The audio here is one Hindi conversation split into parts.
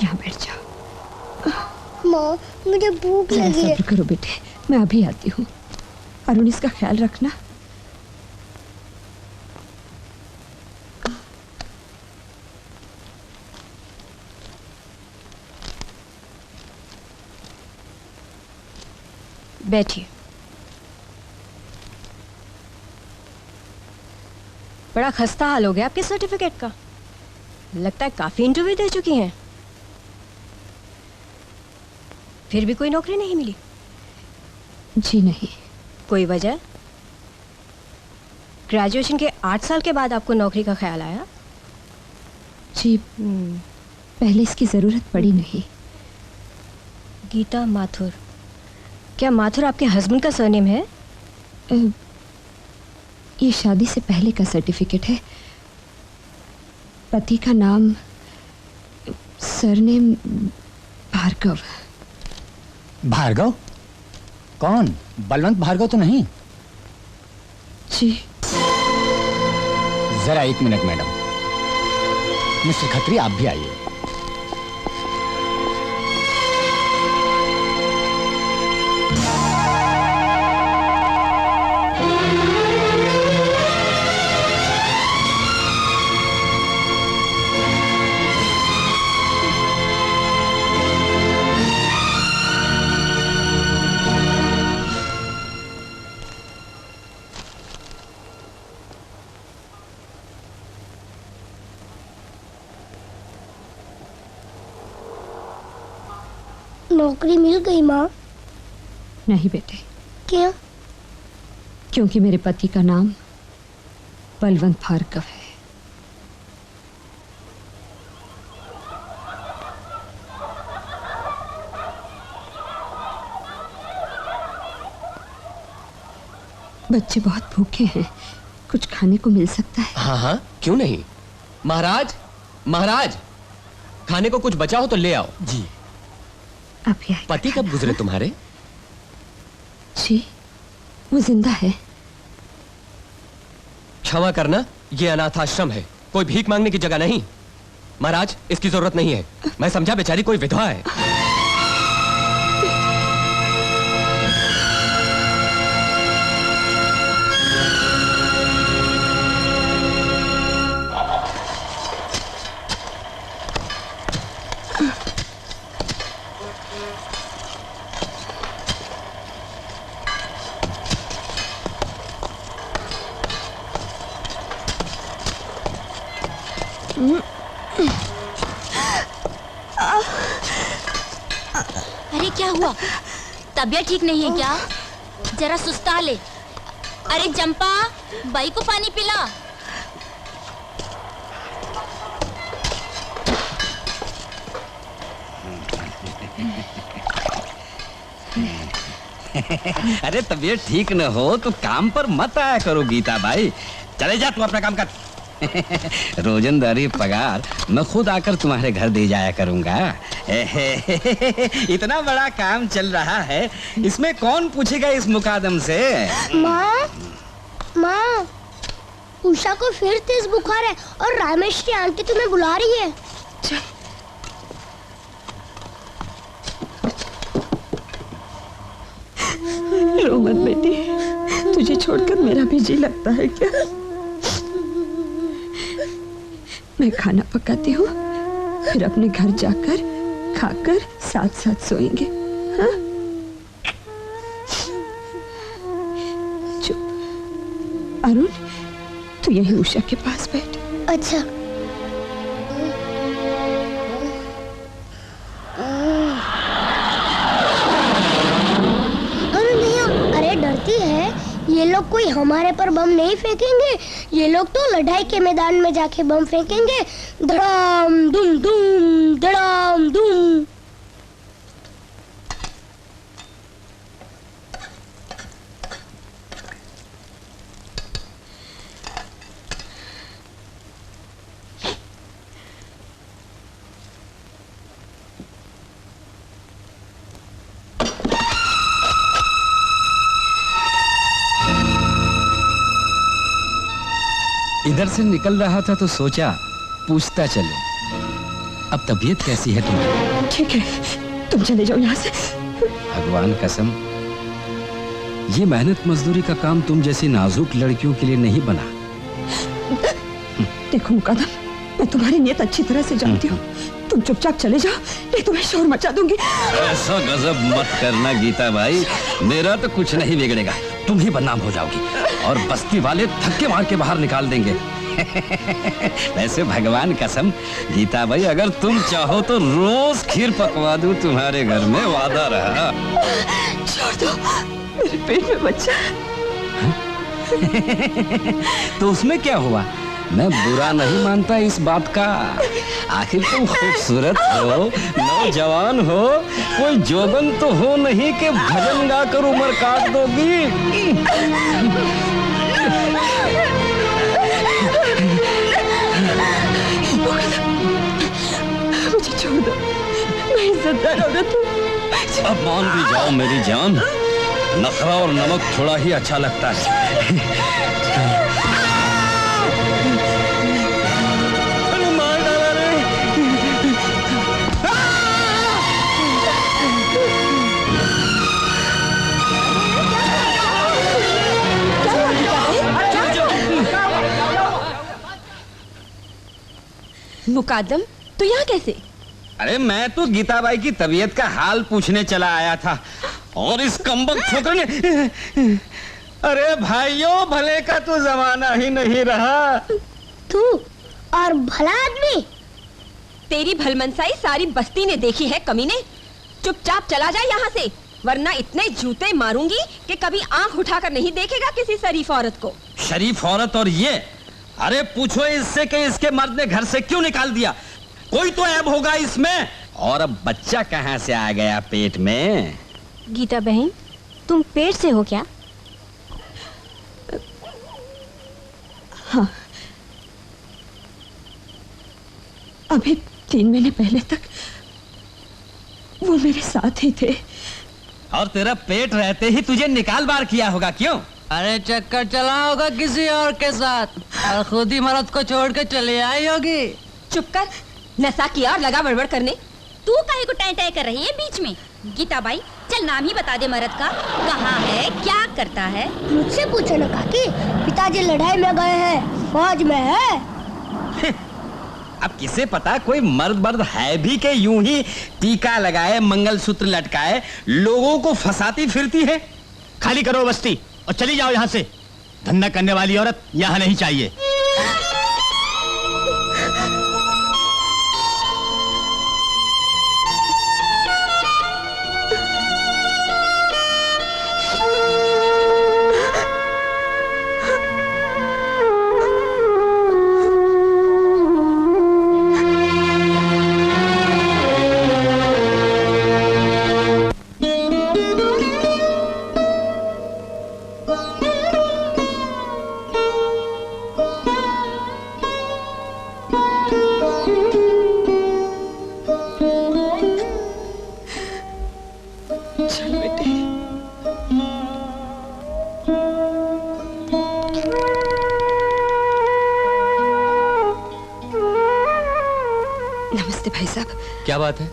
यहाँ बैठ जाओ। माँ, मुझे भूख लगी है। सब्र करो बेटे, मैं अभी आती हूँ। अरुण, इसका ख्याल रखना। बैठिए। बड़ा खस्ता हाल हो गया आपके सर्टिफिकेट का। लगता है काफी इंटरव्यू दे चुकी हैं, फिर भी कोई नौकरी नहीं मिली। जी नहीं। कोई वजह? ग्रेजुएशन के 8 साल के बाद आपको नौकरी का ख्याल आया? जी, पहले इसकी जरूरत पड़ी नहीं। गीता माथुर। क्या माथुर आपके हस्बैंड का सरनेम है? ये शादी से पहले का सर्टिफिकेट है। पति का नाम, सरनेम भार्गव। भार्गव? कौन? बलवंत भार्गव तो नहीं? जी। जरा 1 मिनट मैडम। मिस्टर खत्री, आप भी आइए। नौकरी मिल गई माँ? नहीं बेटे। क्यों? क्योंकि मेरे पति का नाम बलवंत भार्गव है। बच्चे बहुत भूखे हैं, कुछ खाने को मिल सकता है? हाँ हाँ, क्यों नहीं। महाराज, महाराज, खाने को कुछ बचा हो तो ले आओ। जी। अभी पति कब गुजरे तुम्हारे? जी, वो जिंदा है। क्षमा करना, ये अनाथाश्रम है, कोई भीख मांगने की जगह नहीं। महाराज, इसकी जरूरत नहीं है। मैं समझा बेचारी कोई विधवा है। अरे क्या हुआ? तबीयत ठीक नहीं है क्या? जरा सुस्ता ले। अरे जंपा, बाई को पानी पिला। अरे तबीयत ठीक न हो तो काम पर मत आया करो गीता भाई। चले जा, तू अपना काम कर। रोजंदारी पगार मैं खुद आकर तुम्हारे घर दे जाया करूंगा। इतना बड़ा काम चल रहा है, इसमें कौन पूछेगा इस मुकादम से? माँ, माँ, उषा को फिर तेज बुखार है और रामेश्वरी आंटी तुम्हें बुला रही है। रो मत बेटी, तुझे छोड़कर मेरा भी जी लगता है क्या? मैं खाना पकाती हूँ, फिर अपने घर जाकर खाकर साथ साथ सोएंगे। हाँ? चुप। अरुण, तू यही उषा के पास बैठ। अच्छा। अरे डरती है, ये लोग कोई हमारे पर बम नहीं फेंकेंगे। ये लोग तो लड़ाई के मैदान में जाके बम फेंकेंगे। धड़ाम धूम धूम, धड़ाम धूम। इधर से निकल रहा था तो सोचा पूछता चलो। अब तबीयत कैसी है तुम्हारी? ठीक है, तुम चले जाओ यहाँ से। भगवान कसम, ये मेहनत मजदूरी का काम तुम जैसी नाजुक लड़कियों के लिए नहीं बना। देखो मुकद्दम, मैं तुम्हारी नियत अच्छी तरह से जानती हूँ। तुम चुपचाप चले जाओ, नहीं तो मैं शोर मचा दूंगी। ऐसा गजब मत करना गीता भाई, मेरा तो कुछ नहीं बिगड़ेगा, तुम ही बदनाम हो जाओगी और बस्ती वाले धक्के मार के बाहर निकाल देंगे। वैसे भगवान कसम गीता भाई, अगर तुम चाहो तो रोज खीर पकवा दूं तुम्हारे घर में, वादा रहा। छोड़ दो, मेरे पेट में बच्चा है। तो उसमें क्या हुआ, मैं बुरा नहीं मानता इस बात का। आखिर तुम खूबसूरत हो, नौजवान हो, कोई जोगन तो हो नहीं कि भजन गाकर उम्र काट दोगी। मुझे छोड़ दो, मैं इज्जतदार औरत हूँ। अब मान भी जाओ मेरी जान, नखरा और नमक थोड़ा ही अच्छा लगता है। मुकद्दम, तो यहाँ कैसे? अरे मैं तो गीताबाई की तबीयत का हाल पूछने चला आया था और इस कमबख्त छोकरे ने। अरे भाइयों, भले का तो जमाना ही नहीं रहा। तू और भला आदमी, तेरी भलमनसाई सारी बस्ती ने देखी है कमीने। चुपचाप चला जाए यहाँ से, वरना इतने जूते मारूंगी कि कभी आंख उठाकर नहीं देखेगा किसी शरीफ औरत को। शरीफ औरत और ये? अरे पूछो इससे कि इसके मर्द ने घर से क्यों निकाल दिया, कोई तो ऐब होगा इसमें। और अब बच्चा कहाँ से आ गया पेट में? गीता बहन, तुम पेट से हो क्या? हाँ, अभी 3 महीने पहले तक वो मेरे साथ ही थे। और तेरा पेट रहते ही तुझे निकाल बार किया होगा, क्यों? अरे चक्कर चला होगा किसी और के साथ और खुद ही मर्द को छोड़ के चले आई होगी। चुप कर, नशा किया और लगा बड़बड़ करने। तू काहे को टै टै कर रही है बीच में? गीता बाई, चल नाम ही बता दे मर्द का, कहाँ है, क्या करता है? मुझसे पूछो ना काकी, पिताजी लड़ाई में गए हैं, फौज में है। अब किसे पता, कोई मर्द है भी के यूं ही टीका लगाए, मंगलसूत्र लटकाए, लोगों को फंसाती फिरती है। खाली करो बस्ती और चली जाओ यहाँ से। धंधा करने वाली औरत यहाँ नहीं चाहिए। नमस्ते भाई साहब। क्या बात है?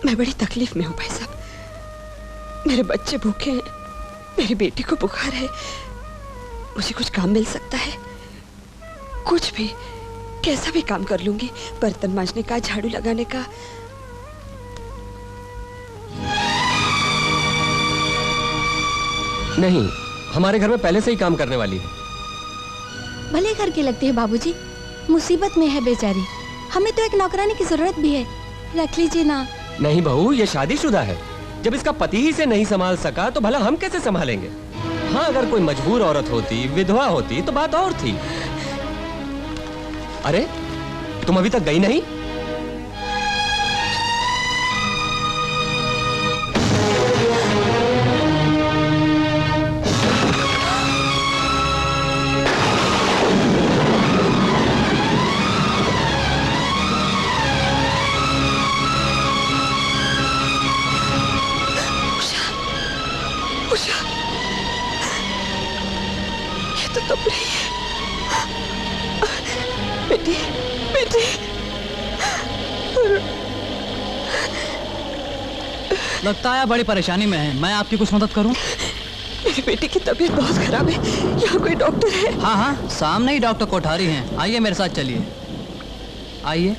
मैं बड़ी तकलीफ में हूँ भाई साहब। मेरे बच्चे भूखे हैं, मेरी बेटी को बुखार है। मुझे कुछ काम मिल सकता है? कुछ भी, कैसा भी काम कर लूंगी। बर्तन मांजने का, झाड़ू लगाने का। नहीं, हमारे घर में पहले से ही काम करने वाली है। भले घर के लगते हैं बाबूजी, मुसीबत में है बेचारी। हमें तो एक नौकरानी की जरूरत भी है, रख लीजिए ना। नहीं बहू, ये शादीशुदा है। जब इसका पति ही से नहीं संभाल सका तो भला हम कैसे संभालेंगे? हाँ, अगर कोई मजबूर औरत होती, विधवा होती तो बात और थी। अरे तुम अभी तक गई नहीं? बेटी, बेटी। लगता है बड़ी परेशानी में है, मैं आपकी कुछ मदद करूं? मेरे बेटे की तबीयत बहुत खराब है, यहाँ कोई डॉक्टर है? हाँ हाँ, सामने ही डॉक्टर कोठारी हैं। आइए मेरे साथ चलिए, आइए।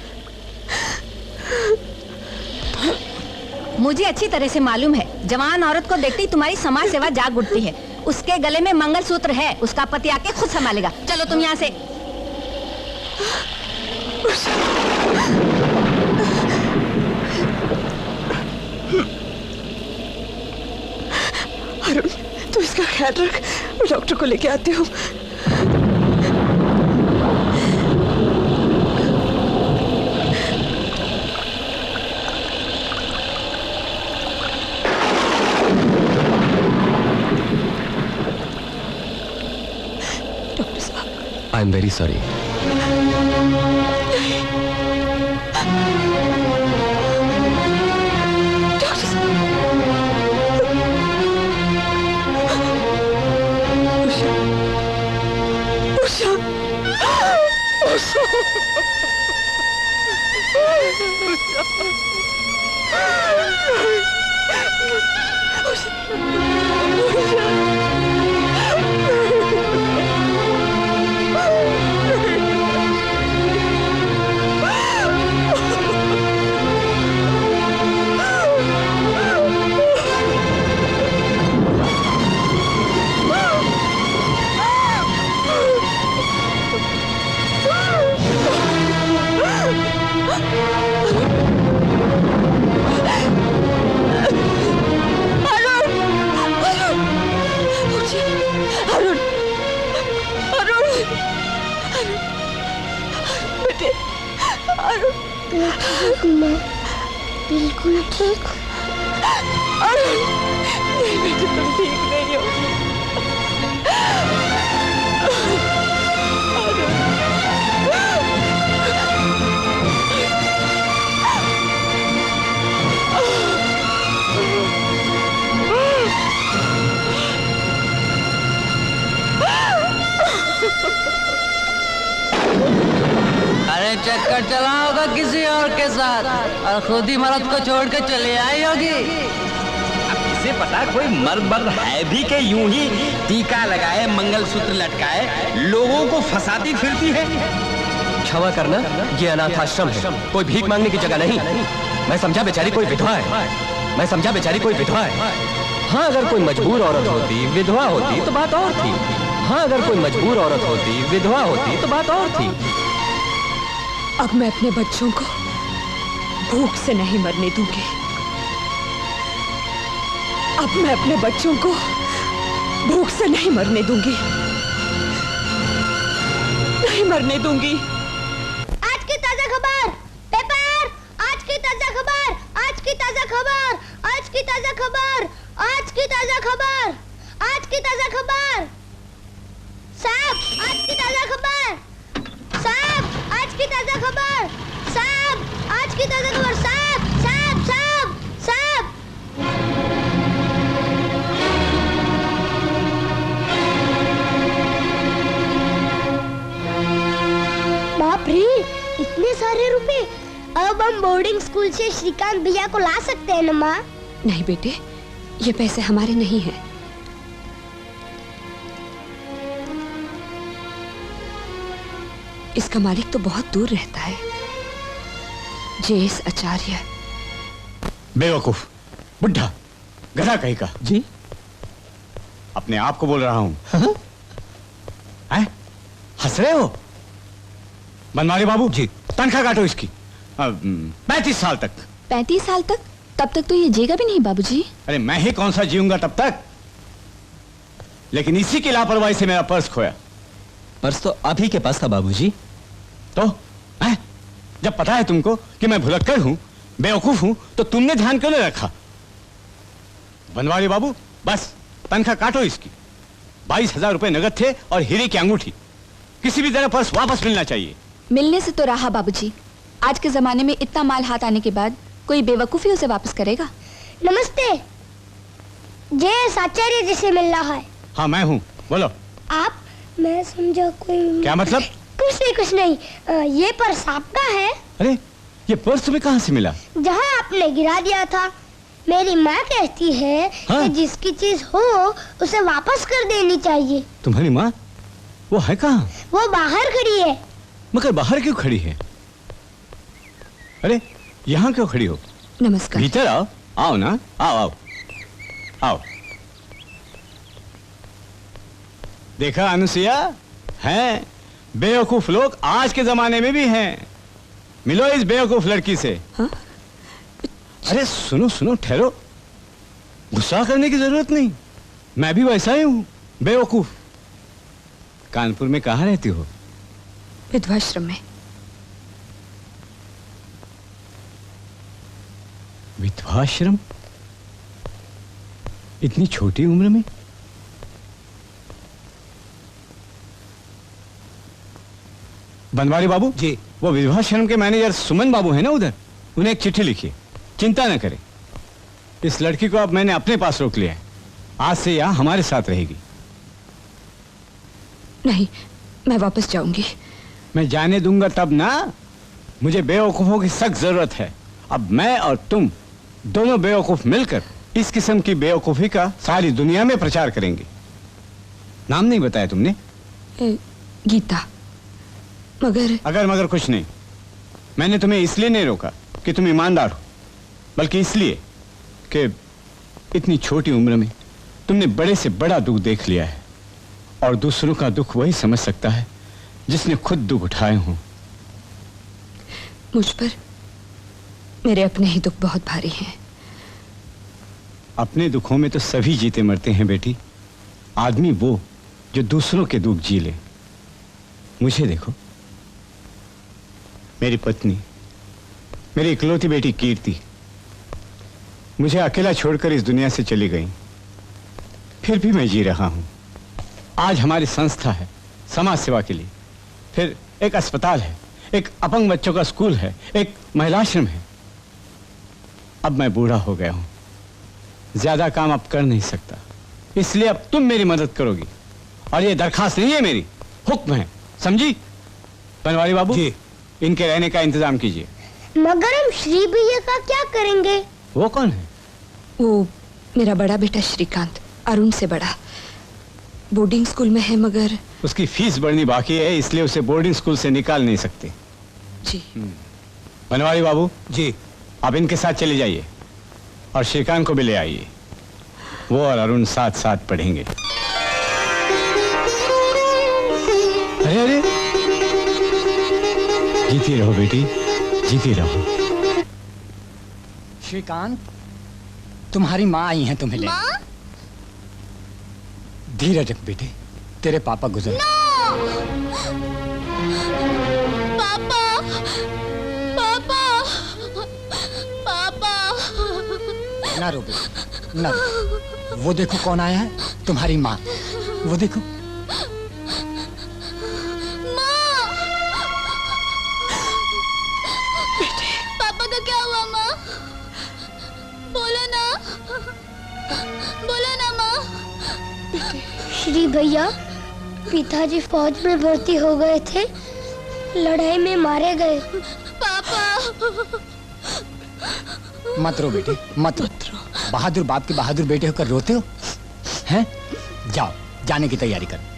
मुझे अच्छी तरह से मालूम है, जवान औरत को देखते ही तुम्हारी समाज सेवा जाग उठती है। उसके गले में मंगलसूत्र है, उसका पति आके खुद संभालेगा। चलो तुम यहाँ से। अरुण, तू इसका ख्याल रख, मैं डॉक्टर को लेके आती हूँ। डॉक्टर साहब, आई एम वेरी सॉरी। बिल्कुल ठीक। अरुण, नहीं बेटे, तुम ठीक नहीं हो। अरे चक्कर चला होगा किसी और के साथ और खुद ही मर्द को छोड़ के चले आई होगी। इसे पता कोई मर्द है भी के यूं ही टीका लगाए, मंगलसूत्र लटकाए, लोगों को फंसाती फिरती है। क्षमा करना, ये अनाथ आश्रम है, कोई भीख मांगने की जगह नहीं। मैं समझा बेचारी कोई विधवा है, मैं समझा बेचारी कोई विधवा है। हाँ, अगर कोई मजबूर औरत होती, विधवा होती तो बात और थी। हाँ, अगर कोई मजबूर औरत होती, विधवा होती तो बात और थी। अब मैं अपने बच्चों को भूख से नहीं मरने दूंगी। अब मैं अपने बच्चों को भूख से नहीं मरने दूंगी, नहीं मरने दूंगी। आज की ताजा खबर, पेपर, आज की ताजा खबर, आज की ताजा खबर, आज की ताजा खबर, आज की ताजा खबर, आज की ताजा खबर। साहब, आज की ताजा खबर। साहब, आज की ताजा खबर। साहब, आज की ताजा खबर। साहब, साहब, साहब, साहब। बाप रे, इतने सारे रुपए। अब हम बोर्डिंग स्कूल से श्रीकांत भैया को ला सकते हैं ना माँ? नहीं बेटे, ये पैसे हमारे नहीं हैं। इसका मालिक तो बहुत दूर रहता है, जेएस आचार्य। बेवकूफ, बुढ़ा, गधा कहीं का। जी, अपने आप को बोल रहा हूं। हैं? हंस रहे हो? बनवारी बाबू जी, तनख्वाह काटो इसकी। 35 साल तक। 35 साल तक? तब तक तो ये जिएगा भी नहीं बाबूजी। अरे मैं ही कौन सा जीऊंगा तब तक। लेकिन इसी की लापरवाही से मेरा पर्स खोया। पर्स तो आप ही के पास था बाबूजी। तो हैं? जब पता है तुमको कि मैं भुलक्कड़ हूं, बेवकूफ हूं, तो तुमने ध्यान क्यों नहीं रखा? बनवारी बाबू, बस तनख्वाह काटो इसकी। 22,000 रुपए नगद थे और हीरे की अंगूठी। किसी भी तरह पर्स वापस मिलना चाहिए। मिलने से तो रहा बाबूजी। आज के जमाने में इतना माल हाथ आने के बाद कोई बेवकूफी उसे वापस करेगा? नमस्ते, जेएस आचार्य जी से मिल रहा है। हाँ, मैं हूँ, बोलो। आप? मैं समझा कोई। क्या मतलब? कुछ नहीं, कुछ नहीं। ये पर्स आपका है? अरे ये पर्स तुम्हें कहाँ से मिला? जहाँ आपने गिरा दिया था। मेरी माँ कहती है हाँ? कि जिसकी चीज हो उसे वापस कर देनी चाहिए। तुम्हारी माँ वो है कहाँ? वो बाहर खड़ी है। मगर बाहर क्यों खड़ी है? अरे यहाँ क्यों खड़ी हो? नमस्कार। भीतर आओ। आओ ना, आओ आओ आओ। देखा अनुसुईया, हैं बेवकूफ लोग आज के जमाने में भी हैं। मिलो इस बेवकूफ लड़की से। हाँ? अरे सुनो सुनो, ठहरो, गुस्सा करने की जरूरत नहीं। मैं भी वैसा ही हूँ, बेवकूफ। कानपुर में कहाँ रहती हो? विधवाश्रम में। विधवाश्रम? इतनी छोटी उम्र में? बनवारी बाबू जी, वो विधवाश्रम के मैनेजर सुमन बाबू है ना उधर, उन्हें एक चिट्ठी लिखिए। चिंता न करें, इस लड़की को अब मैंने अपने पास रोक लिया है। आज से यह हमारे साथ रहेगी। नहीं, मैं वापस जाऊंगी। मैं जाने दूंगा तब ना। मुझे बेवकूफों की सख्त जरूरत है। अब मैं और तुम दोनों बेवकूफ मिलकर इस किस्म की बेवकूफी का सारी दुनिया में प्रचार करेंगे। नाम नहीं बताया तुमने? गीता। मगर अगर मगर कुछ नहीं। मैंने तुम्हें इसलिए नहीं रोका कि तुम ईमानदार हो, बल्कि इसलिए कि इतनी छोटी उम्र में तुमने बड़े से बड़ा दुख देख लिया है। और दूसरों का दुख वही समझ सकता है जिसने खुद दुख उठाए हों। मुझ पर मेरे अपने ही दुख बहुत भारी हैं। अपने दुखों में तो सभी जीते मरते हैं बेटी। आदमी वो जो दूसरों के दुख जी ले। मुझे देखो, मेरी पत्नी, मेरी इकलौती बेटी कीर्ति मुझे अकेला छोड़कर इस दुनिया से चली गई। फिर भी मैं जी रहा हूं। आज हमारी संस्था है समाज सेवा के लिए, फिर एक अस्पताल है, एक अपंग बच्चों का स्कूल है, एक महिलाश्रम है। अब मैं बूढ़ा हो गया हूं, ज्यादा काम अब कर नहीं सकता, इसलिए अब तुम मेरी मदद करोगी। और ये दरखास्त नहीं है मेरी, हुक्म है, समझी? बनवारी बाबू जी, इनके रहने का इंतजाम कीजिए। मगर हम श्री भैया का क्या करेंगे? वो कौन है? वो मेरा बड़ा बेटा श्रीकांत, अरुण से बड़ा। बोर्डिंग स्कूल में है, मगर उसकी फीस बढ़नी बाकी है, इसलिए उसे बोर्डिंग स्कूल से निकाल नहीं सकते। जी। बनवारी बाबू जी, आप इनके साथ चले जाइए और श्रीकांत को भी ले आइए। वो और अरुण साथ साथ पढ़ेंगे। अरे अरे, जीती रहो बेटी, जीती रहो। श्रीकांत, तुम्हारी माँ आई हैं तुम्हें लेने। धीरज रख बेटे, तेरे पापा गुजर। पापा, पापा, पापा। ना रो बेटे, ना रो। वो देखो कौन आया है, तुम्हारी माँ। वो देखो। माँ। पापा का क्या हुआ माँ? बोलो ना, बोलो ना माँ। श्री भैया, पिताजी फौज में भर्ती हो गए थे, लड़ाई में मारे गए। पापा। मत रो बेटे, मत रो। बहादुर बाप के बहादुर बेटे होकर रोते हो? हैं? जाओ, जाने की तैयारी करो।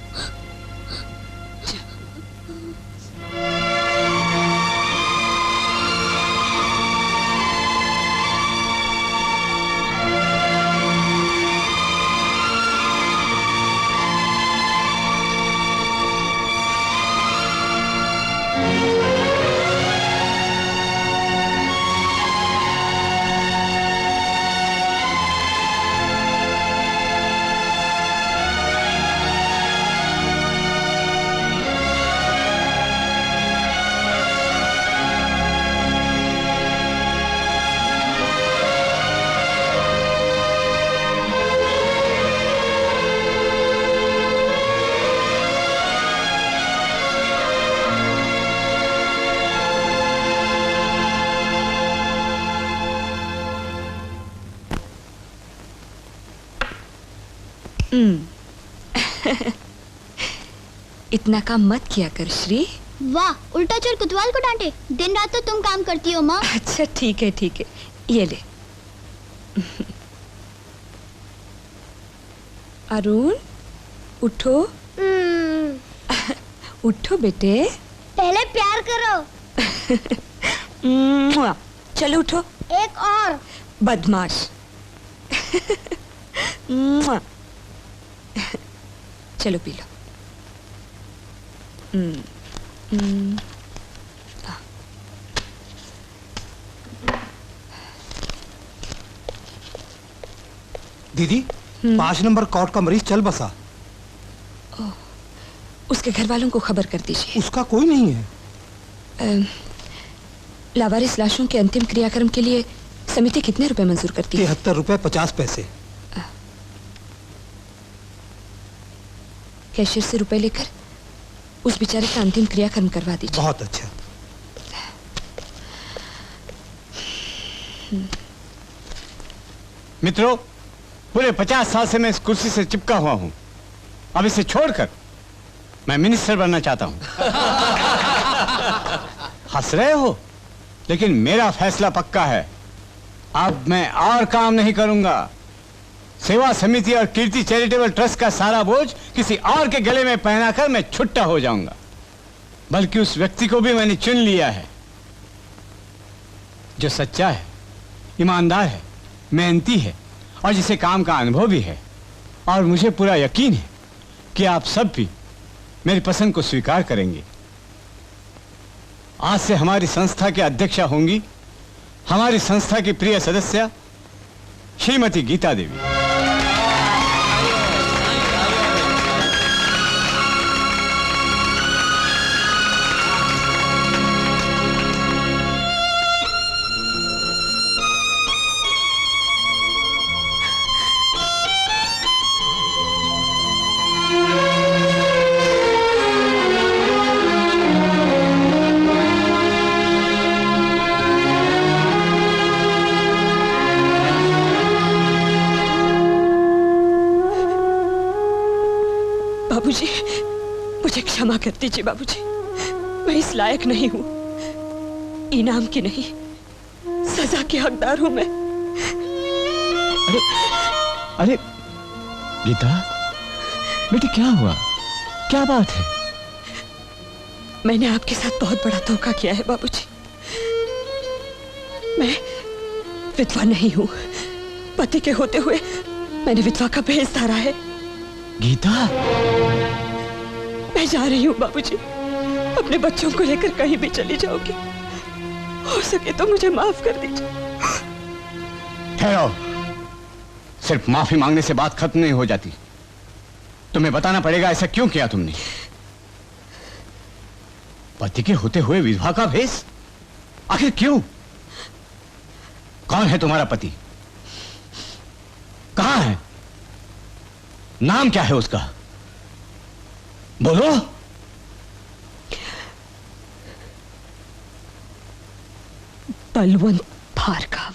इतना काम मत किया कर श्री। वाह, उल्टा चोर कुतवाल को डांटे। दिन रात तो तुम काम करती हो माँ। अच्छा ठीक है, ये ले। अरुण उठो। उठो बेटे। पहले प्यार करो। चलो उठो। एक और। बदमाश। चलो पी लो। दीदी 5 नंबर कॉट का मरीज चल बसा। उसके घर वालों को खबर कर दीजिए। उसका कोई नहीं है। लावारिस लाशों के अंतिम क्रियाक्रम के लिए समिति कितने रुपए मंजूर करती है? 73 रुपए 50 पैसे। कैशियर से रुपए लेकर उस बेचारे का अंतिम क्रियाक्रम करवा दीजिए। बहुत अच्छा। मित्रों, पूरे 50 साल से मैं इस कुर्सी से चिपका हुआ हूं। अब इसे छोड़कर मैं मिनिस्टर बनना चाहता हूं। हंस रहे हो, लेकिन मेरा फैसला पक्का है। अब मैं और काम नहीं करूंगा। सेवा समिति और कीर्ति चैरिटेबल ट्रस्ट का सारा बोझ किसी और के गले में पहनाकर मैं छुट्टा हो जाऊंगा। बल्कि उस व्यक्ति को भी मैंने चुन लिया है जो सच्चा है, ईमानदार है, मेहनती है और जिसे काम का अनुभव भी है। और मुझे पूरा यकीन है कि आप सब भी मेरी पसंद को स्वीकार करेंगे। आज से हमारी संस्था के अध्यक्षा होंगी हमारी संस्था की प्रिय सदस्य श्रीमती गीता देवी। बाबूजी, मुझे क्षमा कर दीजिए बाबूजी। मैं इस लायक नहीं हूँ। इनाम की नहीं, सजा की हकदार हूँ मैं। अरे गीता बेटी, क्या हुआ? क्या बात है? मैंने आपके साथ बहुत बड़ा धोखा किया है बाबूजी। मैं विधवा नहीं हूँ। पति के होते हुए मैंने विधवा का भेष धारा है। गीता, मैं जा रही हूँ बाबूजी। अपने बच्चों को लेकर कहीं भी चली जाऊंगी। हो सके तो मुझे माफ कर दीजिए। ठहरो, सिर्फ माफी मांगने से बात खत्म नहीं हो जाती। तुम्हें बताना पड़ेगा ऐसा क्यों किया तुमने। पति के होते हुए विधवा का भेष, आखिर क्यों? कौन है तुम्हारा पति? कहां है? नाम क्या है उसका? बोलो। बलवंत भार्गव।